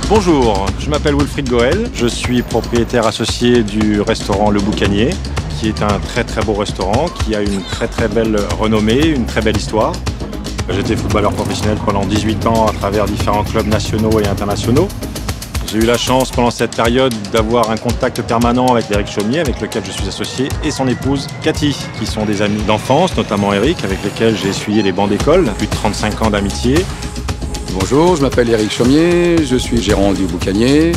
Bonjour, je m'appelle Wilfried Goël, je suis propriétaire associé du restaurant Le Boucanier, qui est un très beau restaurant, qui a une très belle renommée, une très belle histoire. J'étais footballeur professionnel pendant 18 ans à travers différents clubs nationaux et internationaux. J'ai eu la chance pendant cette période d'avoir un contact permanent avec Éric Chaumier, avec lequel je suis associé, et son épouse Cathy, qui sont des amis d'enfance, notamment Éric, avec lesquels j'ai essuyé les bancs d'école, plus de 35 ans d'amitié. Bonjour, je m'appelle Éric Chaumier, je suis gérant du Boucanier.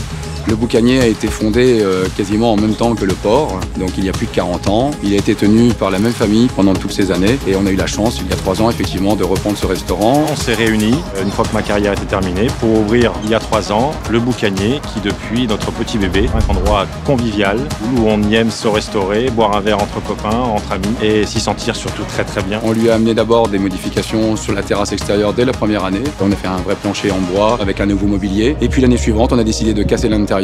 Le Boucanier a été fondé quasiment en même temps que le port, donc il y a plus de 40 ans. Il a été tenu par la même famille pendant toutes ces années et on a eu la chance, il y a 3 ans, effectivement, de reprendre ce restaurant. On s'est réunis, une fois que ma carrière était terminée, pour ouvrir, il y a 3 ans, le Boucanier, qui depuis notre petit bébé, un endroit convivial, où on y aime se restaurer, boire un verre entre copains, entre amis, et s'y sentir surtout très bien. On lui a amené d'abord des modifications sur la terrasse extérieure dès la première année. On a fait un vrai plancher en bois avec un nouveau mobilier. Et puis l'année suivante, on a décidé de casser l'intérieur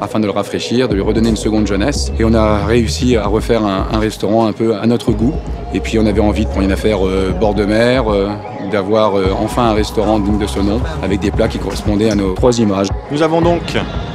afin de le rafraîchir, de lui redonner une seconde jeunesse. Et on a réussi à refaire un restaurant un peu à notre goût. Et puis on avait envie de prendre une affaire bord de mer, d'avoir enfin un restaurant digne de ce nom, avec des plats qui correspondaient à nos 3 images. Nous avons donc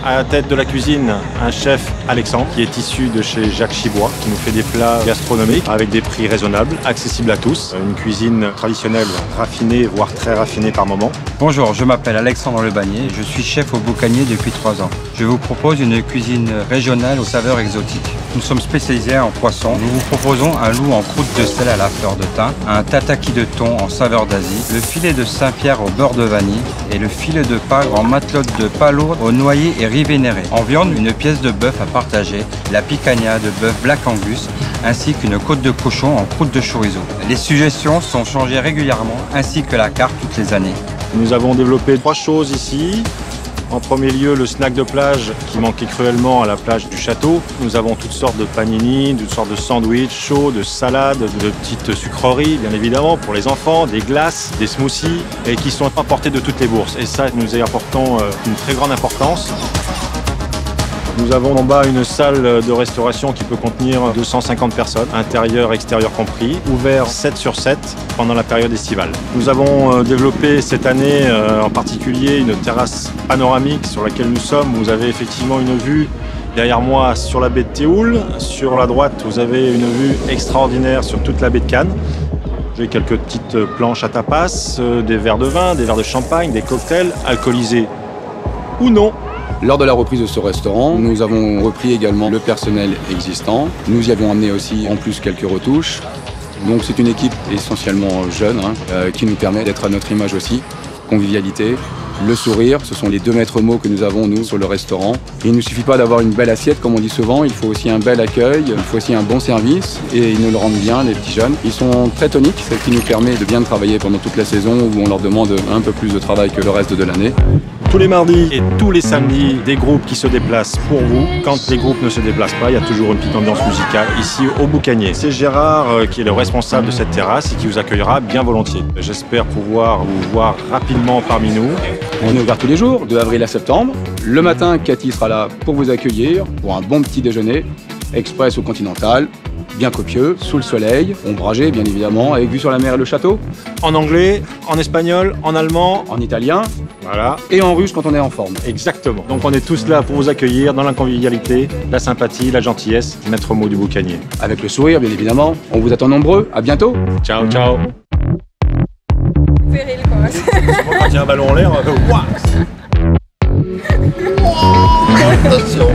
à la tête de la cuisine un chef Alexandre qui est issu de chez Jacques Chibois, qui nous fait des plats gastronomiques avec des prix raisonnables, accessibles à tous. Une cuisine traditionnelle, raffinée, voire très raffinée par moments. Bonjour, je m'appelle Alexandre Lebanier, je suis chef au Boucanier depuis 3 ans. Je vous propose une cuisine régionale aux saveurs exotiques. Nous sommes spécialisés en poisson. Nous vous proposons un loup en croûte de sel à la fleur de thym, un tataki de thon en saveur d'Asie, le filet de Saint-Pierre au beurre de vanille et le filet de pagre en matelote de palourde au noyer et riz vénéré. En viande, une pièce de bœuf à partager, la picanha de bœuf Black Angus, ainsi qu'une côte de cochon en croûte de chorizo. Les suggestions sont changées régulièrement, ainsi que la carte toutes les années. Nous avons développé 3 choses ici. En premier lieu, le snack de plage qui manquait cruellement à la plage du château. Nous avons toutes sortes de panini, toutes sortes de sandwichs chauds, de salades, de petites sucreries, bien évidemment, pour les enfants, des glaces, des smoothies, et qui sont apportés de toutes les bourses. Et ça, nous y apportons une très grande importance. Nous avons en bas une salle de restauration qui peut contenir 250 personnes, intérieur, extérieur compris, ouvert 7 sur 7 pendant la période estivale. Nous avons développé cette année en particulier une terrasse panoramique sur laquelle nous sommes. Vous avez effectivement une vue derrière moi sur la baie de Théoul. Sur la droite, vous avez une vue extraordinaire sur toute la baie de Cannes. J'ai quelques petites planches à tapas, des verres de vin, des verres de champagne, des cocktails, alcoolisés ou non. Lors de la reprise de ce restaurant, nous avons repris également le personnel existant. Nous y avons amené aussi en plus quelques retouches. Donc c'est une équipe essentiellement jeune qui nous permet d'être à notre image aussi. Convivialité, le sourire, ce sont les 2 maîtres mots que nous avons nous sur le restaurant. Et il ne suffit pas d'avoir une belle assiette comme on dit souvent, il faut aussi un bel accueil, il faut aussi un bon service et ils nous le rendent bien les petits jeunes. Ils sont très toniques, ce qui nous permet de bien travailler pendant toute la saison où on leur demande un peu plus de travail que le reste de l'année. Tous les mardis et tous les samedis, des groupes qui se déplacent pour vous. Quand les groupes ne se déplacent pas, il y a toujours une petite ambiance musicale ici au Boucanier. C'est Gérard qui est le responsable de cette terrasse et qui vous accueillera bien volontiers. J'espère pouvoir vous voir rapidement parmi nous. On est ouvert tous les jours, de avril à septembre. Le matin, Cathy sera là pour vous accueillir, pour un bon petit déjeuner, express ou continental, bien copieux, sous le soleil, ombragé bien évidemment, avec vue sur la mer et le château. En anglais, en espagnol, en allemand, en italien, voilà, et en russe quand on est en forme. Exactement. Donc on est tous là pour vous accueillir dans la convivialité, la sympathie, la gentillesse, maître mot du Boucanier. Avec le sourire bien évidemment. On vous attend nombreux, à bientôt. Ciao, ciao. Péril quoi. C'est bon, quand il y a un ballon en l'air, waouh. Attention.